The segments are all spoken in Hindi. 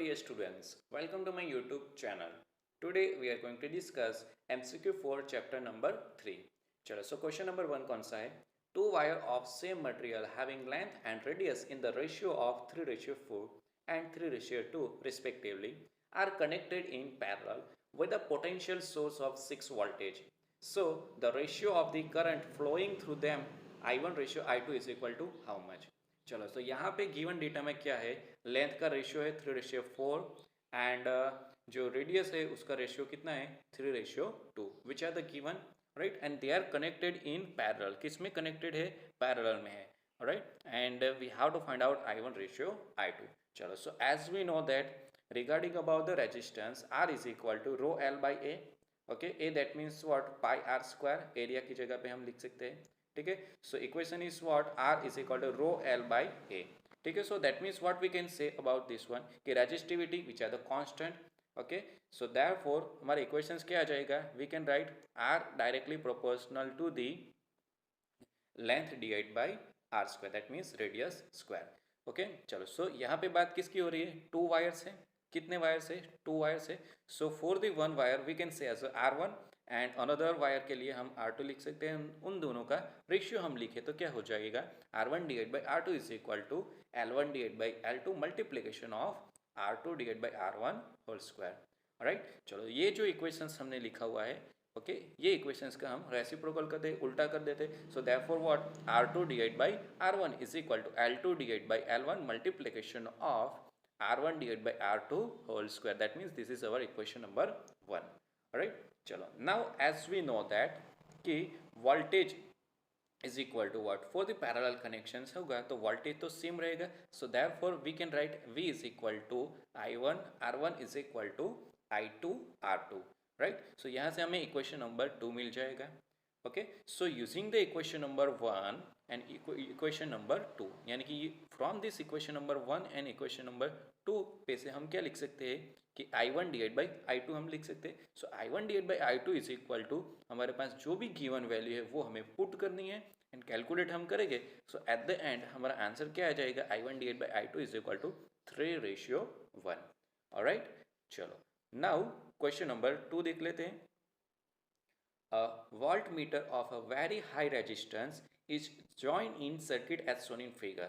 dear students, welcome to my YouTube channel. Today we are going to discuss MCQ 4 chapter number 3. चलो so question number 1 कौन सा है? Two wire of same material having length and radius in the ratio of 3:4 and 3:2 respectively are connected in parallel with a potential source of 6 voltage. So the ratio of the current flowing through them I1 ratio I2 is equal to how much? चलो तो यहाँ पे गिवन डेटा में क्या है, लेंथ का रेशियो है 3:4 एंड जो रेडियस है उसका रेशियो कितना है 3:2 which are the given right and they are connected in parallel. किस में कनेक्टेड है, पैरेलल में है right and we have to find out I1 ratio I2. चलो so as we know that regarding about the resistance R is equal to rho L by A. Okay A that means what pi r square, area की जगह पे हम लिख सकते हैं. ठीक है, so equation is what R is equal to rho L by A. ठीक है, so that means what we can say about this one कि resistivity which are the constant. Okay, so therefore हमारे इक्वेशंस क्या आ जाएगा, we can write R directly proportional to the length divide by R square that means radius square. Okay चलो सो यहाँ पे बात किसकी हो रही है, टू वायर्स है. कितने वायर्स है, टू वायर्स है. So for the one wire we can say as R1 and another wire के लिए हम R2 लिख सकते हैं. उन दोनों का रेशियो हम लिखे तो क्या हो जाएगा, R1 divide by R2 is equal to L1 divide by L2 multiplication of R2 divide by R1 whole square. Right, चलो ये जो इक्वेशंस हमने लिखा हुआ है ओके ये इक्वेशंस का हम रेसिप्रोकल कर दे, उल्टा कर देते. So therefore what R2 divide by R1 is equal to L2 divide by L1 multiplication of R1 divided by R2 whole square. That means this is our equation number 1. Alright, चलो now as we know that कि voltage is equal to what, for the parallel connections होगा तो voltage तो सेम रहेगा. So therefore we can write V is equal to I1 R1 is equal to I2 R2. Right, so यहाँ से हमें equation number 2 मिल जाएगा. Okay, so using the equation number 1 and equation number 2 यानी कि from this equation number 1 and equation number 2 पे से हम क्या लिख सकते हैं कि I1 डिवाइड बाई I2 हम लिख सकते हैं. So I1 divide by I2 is equal to हमारे पास जो भी गिवन वैल्यू है वो हमें पुट करनी है एंड कैलकुलेट हम करेंगे. सो एट द एंड हमारा आंसर क्या आ जाएगा, I1 divide by I2 is equal टू 3:1. ऑलराइट, चलो नाउ क्वेश्चन नंबर 2 देख लेते हैं. A voltmeter of a very high resistance is joined in circuit as shown in figure.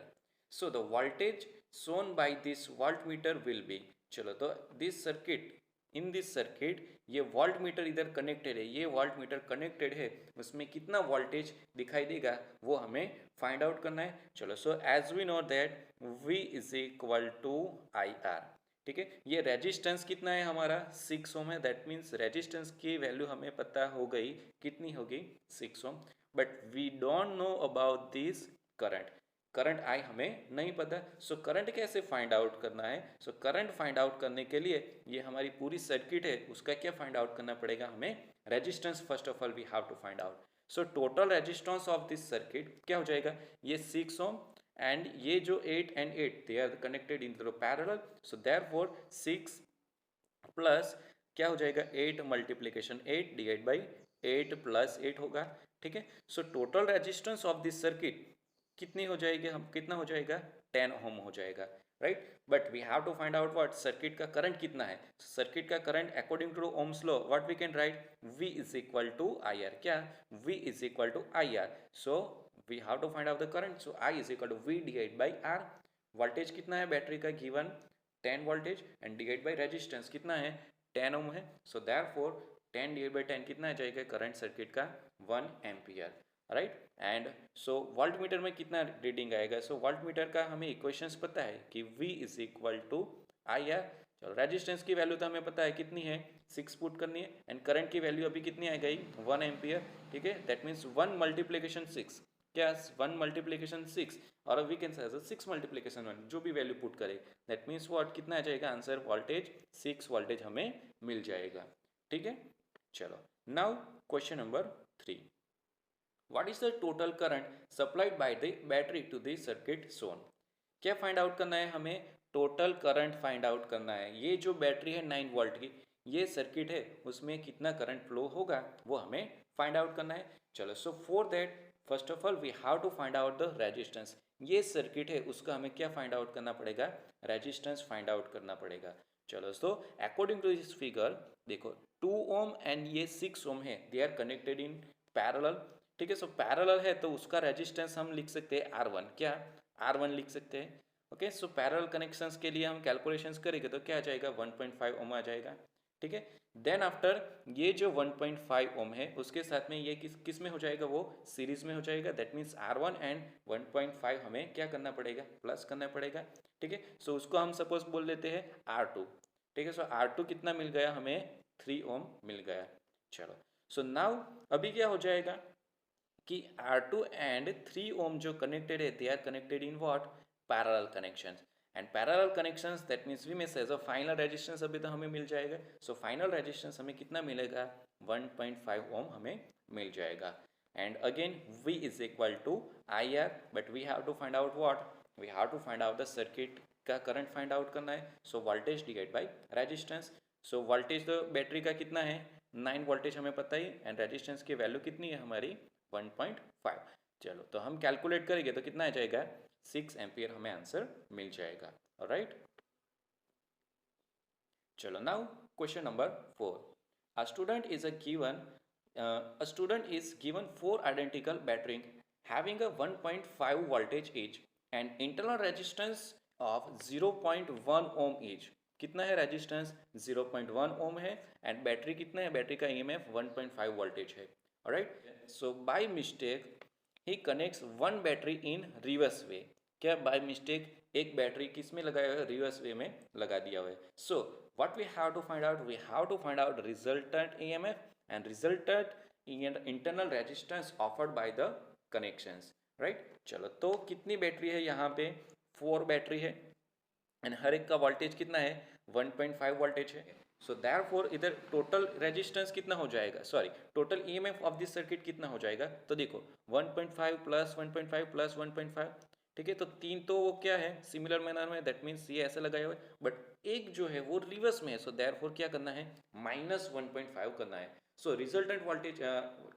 So the voltage shown by this voltmeter will be, चलो तो this circuit, in this circuit ये वोल्टमीटर इधर कनेक्टेड है, ये वोल्टमीटर कनेक्टेड है, उसमें कितना वोल्टेज दिखाई देगा वो हमें फाइंड आउट करना है. चलो so as we know that V is equal to IR. ठीक है, ये रेजिस्टेंस कितना है हमारा 6 ओम है. दैट मीन्स रेजिस्टेंस की वैल्यू हमें पता हो गई, कितनी होगी 6 ohm. But we don't know about this current. Current I हमें नहीं पता. सो करंट कैसे फाइंड आउट करना है, सो करंट फाइंड आउट करने के लिए ये हमारी पूरी सर्किट है उसका क्या फाइंड आउट करना पड़ेगा, हमें resistance first of all we have to find out. So total resistance of this circuit क्या हो जाएगा, ये 6 ओम and ये जो 8 and 8 they are connected in the parallel. So therefore 6 plus क्या हो जाएगा 8 मल्टीप्लीकेशन 8 डिवाइड बाई 8 प्लस 8 होगा. ठीक है, सो total resistance of this circuit कितनी हो जाएगी, हम कितना हो जाएगा 10 ओम हो जाएगा. Right, but we have to find out what circuit का करंट कितना है. सर्किट का current according to ohm's law what we can write, V is equal to IR. क्या, V is equal to IR. So we have to find out the current. So I is equal to V divided by R. Voltage कितना है बैटरी का given 10 voltage and divide by resistance कितना है 10 ओम है. सो देयरफॉर 10 डिवाइड बाय 10 कितना आ जाएगा करंट सर्किट का 1 ampere. Right, and so voltmeter में कितना रीडिंग आएगा. सो वोल्टमीटर का हमें इक्वेशंस पता है कि V is equal to IR. चलो रेजिस्टेंस की वैल्यू तो हमें पता है कितनी है 6 पुट करनी है एंड करंट की वैल्यू अभी कितनी आ गई 1 एम्पियर. ठीक है, दैट मीन्स 1 मल्टीप्लीकेशन 6 क्या 1 मल्टीप्लीकेशन 6 और वी कैन से 6 मल्टीप्लीकेशन 1 जो भी वैल्यू पुट करे दैट मीन्स व्हाट कितना आ जाएगा आंसर वोल्टेज 6 वोल्टेज हमें मिल जाएगा. ठीक है, चलो now question number 3. What is the total current supplied by the battery to the circuit shown. क्या फाइंड आउट करना है हमें, टोटल करंट फाइंड आउट करना है. ये जो बैटरी है 9 वोल्ट की, ये सर्किट है उसमें कितना करंट फ्लो होगा वो हमें फाइंड आउट करना है. चलो so for that first of all we have to find out the resistance. ये सर्किट है उसका हमें क्या फाइंड आउट करना पड़ेगा, रेजिस्टेंस फाइंड आउट करना पड़ेगा। चलो तो अकॉर्डिंग टू दिस फिगर देखो 2 ओम एंड ये 6 ओम है, they are connected in parallel. ठीक है, सो पैरेलल है तो उसका रेजिस्टेंस हम लिख सकते हैं R1, क्या R1 लिख सकते हैं। ओके, सो पैरेलल कनेक्शंस के लिए हम कैलकुलेशंस करेंगे तो क्या आ जाएगा 1.5 ओम आ जाएगा। ठीक है, देन आफ्टर ये जो 1.5 ओम है उसके साथ में ये किस में हो जाएगा, वो सीरीज में हो जाएगा। दैट मीन्स R1 एंड 1.5 हमें क्या करना पड़ेगा, प्लस करना पड़ेगा। ठीक है, सो उसको हम सपोज बोल देते हैं R2। ठीक है, सो R2 कितना मिल गया हमें, 3 ओम मिल गया। चलो सो नाउ अभी क्या हो जाएगा कि R2 एंड 3 ओम जो कनेक्टेड है they are connected in what, parallel connections. And parallel connections that means V में से जो फाइनल रेजिस्टेंस अभी तो हमें मिल जाएगा। सो फाइनल रेजिस्टेंस हमें कितना मिलेगा, 1.5 ओम हमें मिल जाएगा। And again V is equal to IR, but we have to find out what, we have to find out the circuit का करंट फाइंड आउट करना है। So voltage divide by resistance. So voltage तो बैटरी का कितना है, 9 वोल्टेज हमें पता ही, एंड रेजिस्टेंस की वैल्यू कितनी है हमारी 1.5। चलो तो हम कैलकुलेट करेंगे तो कितना आ जाएगा, 6 एम्पियर हमें आंसर मिल जाएगा। ऑलराइट, चलो now question number 4। A student is given 4 identical batteries having a 1.5 voltage each and internal resistance of 0.1 ohm each। कितना है रेजिस्टेंस, 0.1 ओम है, एंड बैटरी कितना है, बैटरी का EMF 1.5 वोल्टेज है। Alright, so by mistake he connects one battery in reverse way. क्या बाय मिस्टेक एक बैटरी किस में लगाया हुआ है, रिवर्स वे में लगा दिया हुआ है। So what we have to find out, we have to find out resultant EMF and resultant internal resistance offered by the connections. Right, चलो तो कितनी बैटरी है यहाँ पे, 4 बैटरी है, एंड हर एक का वोल्टेज कितना है, 1.5 वोल्टेज है। सो देयरफॉर इधर टोटल रेजिस्टेंस कितना हो जाएगा, sorry total EMF of this circuit कितना हो जाएगा, तो देखो 1.5 प्लस 1.5 प्लस 1.5। ठीक है, तो 3 तो वो क्या है सिमिलर मैनर में, दैट मीन्स ये ऐसे लगाया हुआ है, बट एक जो है वो रिवर्स में है। सो देयरफॉर क्या करना है, -1.5 करना है। सो रिजल्टेंट वोल्टेज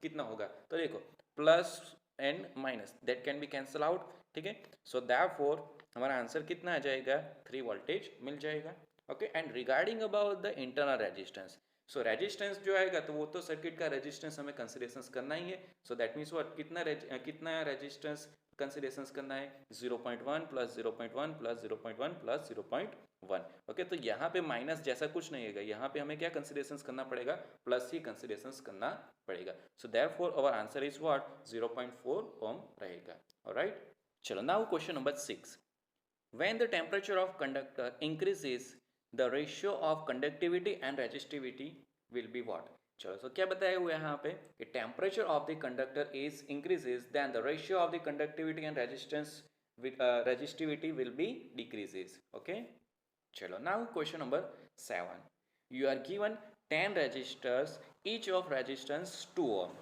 कितना होगा, तो देखो plus and minus that can be cancel out. ठीक है, सो देयरफॉर हमारा आंसर कितना आ जाएगा, 3 वोल्टेज मिल जाएगा। Okay, and regarding about the internal resistance, so resistance जो आएगा तो वो तो सर्किट का रेजिस्टेंस हमें कंसिडरेशन करना ही है। सो दैट मीन्स व्हाट, कितना रेजिस्टेंस कंसिडरेशन करना है, 0.1 प्लस 0.1 प्लस 0.1 प्लस 0.1। ओके, तो यहाँ पे माइनस जैसा कुछ नहीं है, यहाँ पे हमें क्या कंसिडरेशन करना पड़ेगा, प्लस ही कंसिडरेशन करना पड़ेगा। So therefore our answer is what, 0.4 ohm रहेगा। ऑलराइट, चलो now question number 6। When the temperature of conductor increases, the ratio of conductivity and resistivity will be what? चलो तो क्या बताया हुआ है यहाँ पे कि temperature of the conductor is increases then the ratio of the conductivity and resistivity will be decreases. Okay, चलो now question number 7। You are given 10 resistors, each of resistance 2 ohm.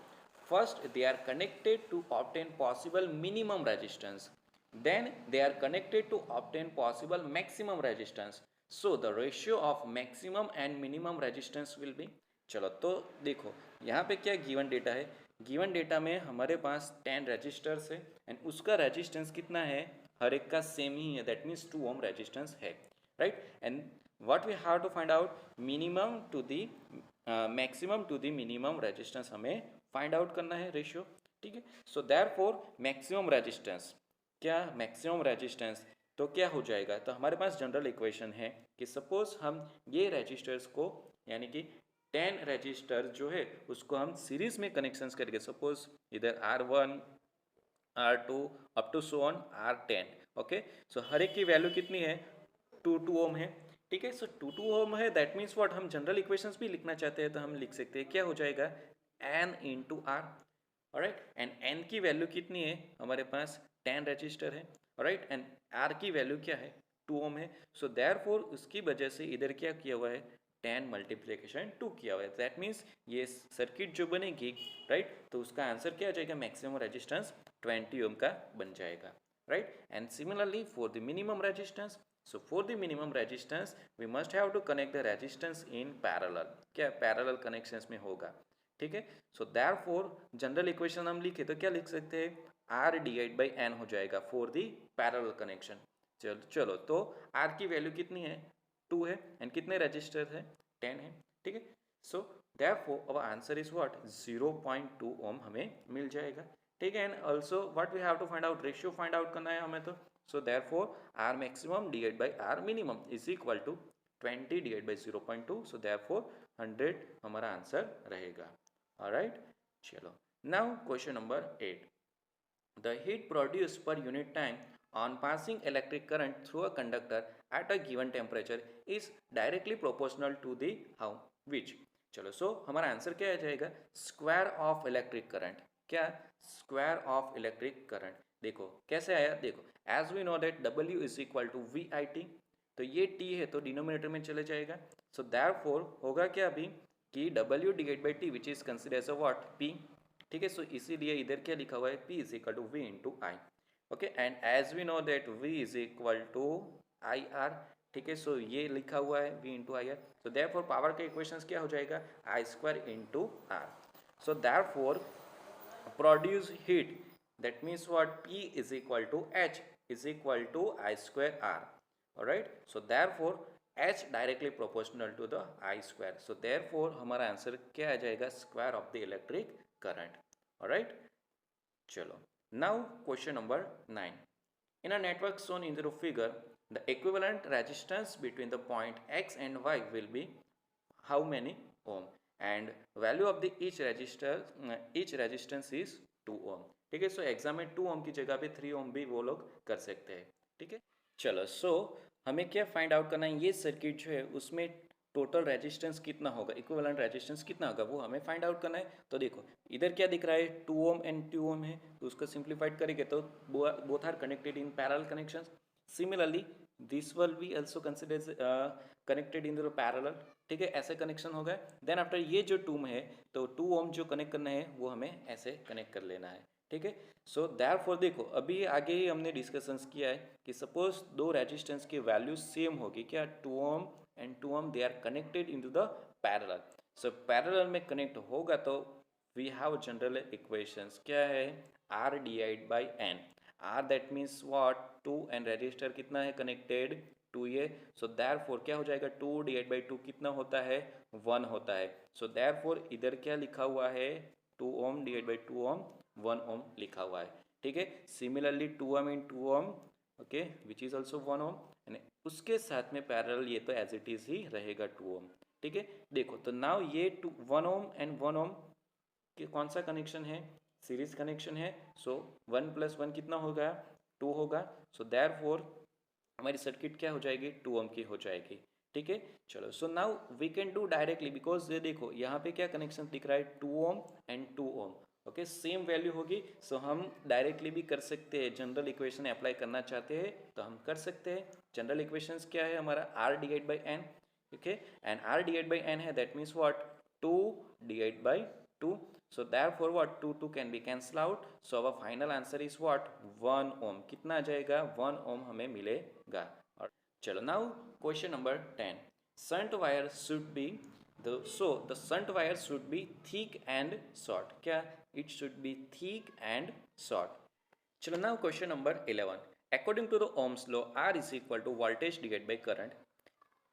First they are connected to obtain possible minimum resistance, then they are connected to obtain possible maximum resistance. So the ratio of maximum and minimum resistance will be। चलो तो देखो यहाँ पे क्या गिवन डेटा है, गिवन डेटा में हमारे पास 10 रेजिस्टर्स है एंड उसका रेजिस्टेंस कितना है, हर एक का सेम ही है, दैट मीन्स 2 ओम रेजिस्टेंस है। Right, and what we have to find out, minimum to the maximum to the minimum resistance हमें फाइंड आउट करना है रेशियो। ठीक है, सो देयरफॉर मैक्सिमम रेजिस्टेंस, क्या मैक्सिमम रेजिस्टेंस तो क्या हो जाएगा, तो हमारे पास जनरल इक्वेशन है कि सपोज हम ये रेजिस्टर्स को यानी कि 10 रेजिस्टर जो है उसको हम सीरीज में कनेक्शंस करेंगे। सपोज इधर R1 R2 up to so on R10। Okay, so हर एक की वैल्यू कितनी है, 2 ओम है। ठीक है, सो 2 ओम है, दैट मीन्स व्हाट, हम जनरल इक्वेशंस भी लिखना चाहते हैं तो हम लिख सकते हैं, क्या हो जाएगा N into R। Alright, and N की वैल्यू कितनी है हमारे पास, 10 रजिस्टर है। राइट, एंड R की वैल्यू क्या है, 2 ओम है। सो देयरफॉर उसकी वजह से इधर क्या किया हुआ है, 10 मल्टीप्लिकेशन 2 किया हुआ है, दैट मीन्स ये सर्किट जो बनेगी, राइट, तो उसका आंसर क्या आ जाएगा, मैक्सिमम रेजिस्टेंस 20 ओम का बन जाएगा। Right, and similarly for the minimum resistance, so for the minimum resistance we must have to connect the resistance in parallel। क्या पैरेलल कनेक्शंस में होगा, ठीक है। सो देयरफॉर जनरल इक्वेशन हम लिखे तो क्या लिख सकते हैं, आर डिवाइड बाई एन हो जाएगा फॉर दी पैरेलल कनेक्शन। चलो चलो तो आर की वैल्यू कितनी है, 2 है, एंड कितने रजिस्टर है, 10 है, ठीक है। So therefore our answer is what, 0.2 ohm हमें मिल जाएगा, ठीक है। And also what we have to find out, ratio find out करना है हमें तो। So therefore R maximum divide by R minimum is equal to 20 divide by 0.2, so therefore 100 हमारा आंसर रहेगा। ऑलराइट, चलो now question number 8, the heat produced per unit time on passing electric current through a conductor at a given temperature is directly proportional to the how which। चलो सो हमारा आंसर क्या आ जाएगा, स्क्वायर ऑफ इलेक्ट्रिक करंट। क्या, स्क्वायर ऑफ इलेक्ट्रिक करंट। देखो कैसे आया, देखो as we know that W is equal to V I T, तो ये T है तो डिनोमिनेटर में चले जाएगा। सो देयरफॉर होगा क्या अभी कि W divide by T which is consider as a what, P, ठीक है। सो इसीलिए इधर क्या लिखा हुआ है, P is equal to V into I, okay. And as we know that V is equal to I R, ठीक है। सो ये लिखा हुआ है V into I R, so therefore power का इक्वेशन क्या हो जाएगा, I square into R. So therefore produce heat, that means what, P is equal to H is equal to I square R, alright. So therefore H directly proportional to the I square, so therefore हमारा आंसर क्या आ जाएगा, square of the electric current, alright. चलो now question number 9, in a network shown in the figure the equivalent resistance between the point x and y will be how many ohm and value of the each resistance is 2 ohm, ठीक है। सो एग्जाम में 2 ohm की जगह पे 3 ohm भी वो लोग कर सकते हैं, ठीक है। चलो सो हमें क्या फाइंड आउट करना है, ये सर्किट जो है उसमें टोटल रेजिस्टेंस कितना होगा, इक्विवेलेंट रेजिस्टेंस कितना होगा वो हमें फाइंड आउट करना है। तो देखो इधर क्या दिख रहा है, 2 ओम एंड 2 ओम है, तो उसको सिंप्लीफाइड करेंगे तो both are connected in parallel connections. Similarly this will be also considered connected in the parallel, ठीक है, ऐसे कनेक्शन हो गए। देन आफ्टर ये जो 2 है तो 2 ओम जो कनेक्ट करना है वो हमें ऐसे कनेक्ट कर लेना है, ठीक है। सो देयरफॉर देखो अभी आगे ही हमने डिस्कशंस किया है कि सपोज दो रेजिस्टेंस की वैल्यू सेम होगी, क्या, 2 ओम and 2 ohm they are connected into the parallel। so parallel में connect होगा तो we have general equations, क्या है, R divided by N, R that means what, 2 and resistor कितना है connected, 2 ये, so therefore क्या हो जाएगा, 2 divided by 2 कितना होता है, 1 होता है। so therefore इधर क्या लिखा हुआ है, 2 ohm divided by 2 ohm 1 ohm लिखा हुआ है, ठीक है। Similarly 2 ohm in 2 ohm, okay, which is also 1 ohm, उसके साथ में पैरेलल ये तो एज इट इज ही रहेगा 2 ओम, ठीक है। देखो तो नाउ ये 1 ओम एंड 1 ओम के कौन सा कनेक्शन है, सीरीज कनेक्शन है। सो 1 + 1 कितना होगा, 2 होगा। सो देयरफॉर हमारी सर्किट क्या हो जाएगी, 2 ओम की हो जाएगी, ठीक है। चलो so now we can do directly, because ये देखो यहाँ पे क्या कनेक्शन दिख रहा है, 2 ohm and 2 ohm, okay, same value होगी। सो हम डायरेक्टली भी कर सकते हैं, जनरल इक्वेशन अप्लाई करना चाहते हैं तो हम कर सकते हैं। जनरल इक्वेशंस क्या है हमारा, R divide by N, okay, and R divide by N है, that means what, 2 divide by 2। So therefore what, 2 can be cancel out, so our final answer is what, 1 ohm, कितना आ जाएगा, 1 ओम हमें मिलेगा। और चलो now question number 10, shunt wire should be the shunt wire should be thick and short, क्या, it should be thick and short। चलो now question number 11, according to the Ohm's law R is equal to voltage divided by current,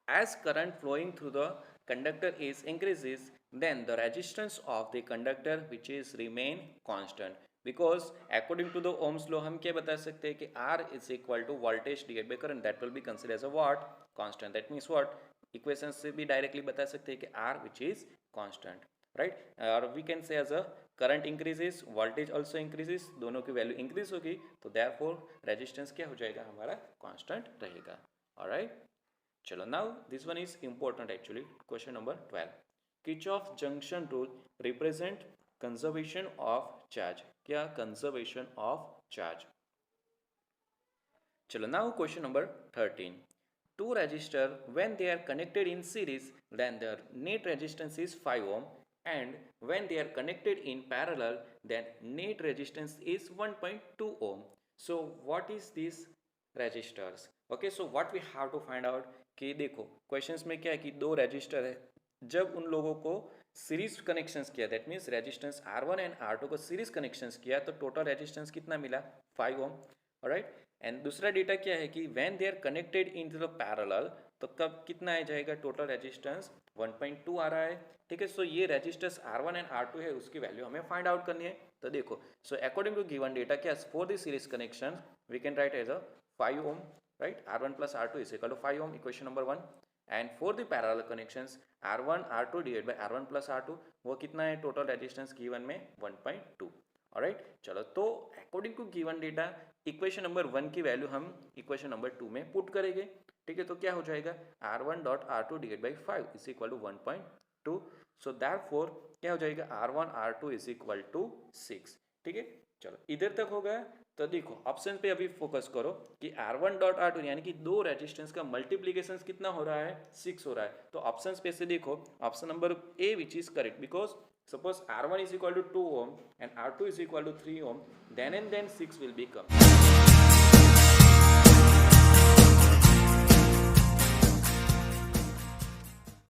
as current flowing through the conductor is increases then the resistance of the conductor which is remain constant, because according to the Ohm's law हम क्या बता सकते हैं कि R is equal to voltage divided by current, that will be considered as a what, constant, that means what, equation से भी डायरेक्टली बता सकते हैं कि R which is constant, right, और we can say as a current increases voltage also increases, दोनों की वैल्यू इंक्रीज होगी तो देयरफॉर रेजिस्टेंस क्या हो जाएगा हमारा, कांस्टेंट रहेगा, ऑलराइट। चलो now this one is important actually, question number 12, Kirchhoff junction rule represent conservation of charge, क्या, कंजर्वेशन ऑफ चार्ज। चलो now question number 13, two resistor when they are connected in series then their net resistance is 5 ohm, and when they are connected in parallel then net resistance is 1.2 ohm। so what is this resistors, okay, so what we have to find out कि देखो क्वेश्चंस में क्या है कि दो रजिस्टर है, जब उन लोगों को सीरीज कनेक्शंस किया, that means resistance R1 and R2 को सीरीज कनेक्शंस किया तो टोटल रेजिस्टेंस कितना मिला 5 ओम, ऑलराइट। एंड दूसरा डेटा क्या है कि when they are connected in the parallel तो कब कितना आ जाएगा टोटल रेजिस्टेंस 1.2 आ रहा है, ठीक है। सो ये रेजिस्टेंस R1 एंड R2 है, उसकी वैल्यू हमें फाइंड आउट करनी है। तो देखो, so according to given data क्या for the series connection we can write as a 5 ohm, right. R1 plus R2 is equal to 5 ohm, equation number 1। And for the parallel connections R1 R2 divide by R1 plus R2 वो कितना है टोटल रेजिस्टेंस गिवन में 1.2, ऑलराइट। चलो, तो according to given data equation number 1 की वैल्यू हम इक्वेशन नंबर 2 में पुट करेंगे, ठीक है। तो क्या हो जाएगा R1 dot R2 divide by 5 is equal to 1.2। So therefore क्या हो जाएगा R1 R2 is equal to 6, ठीक है। चलो, इधर तक हो गया। तो देखो ऑप्शन पे अभी फोकस करो कि R1 डॉट R2 यानी कि दो रेजिस्टेंस का मल्टीप्लीकेशन कितना हो रहा है 6 हो रहा है। तो ऑप्शन पे से देखो option number A which is correct, because suppose R1 is equal to 2 ohm and R2 is equal to 3 ohm, then and then 6 will become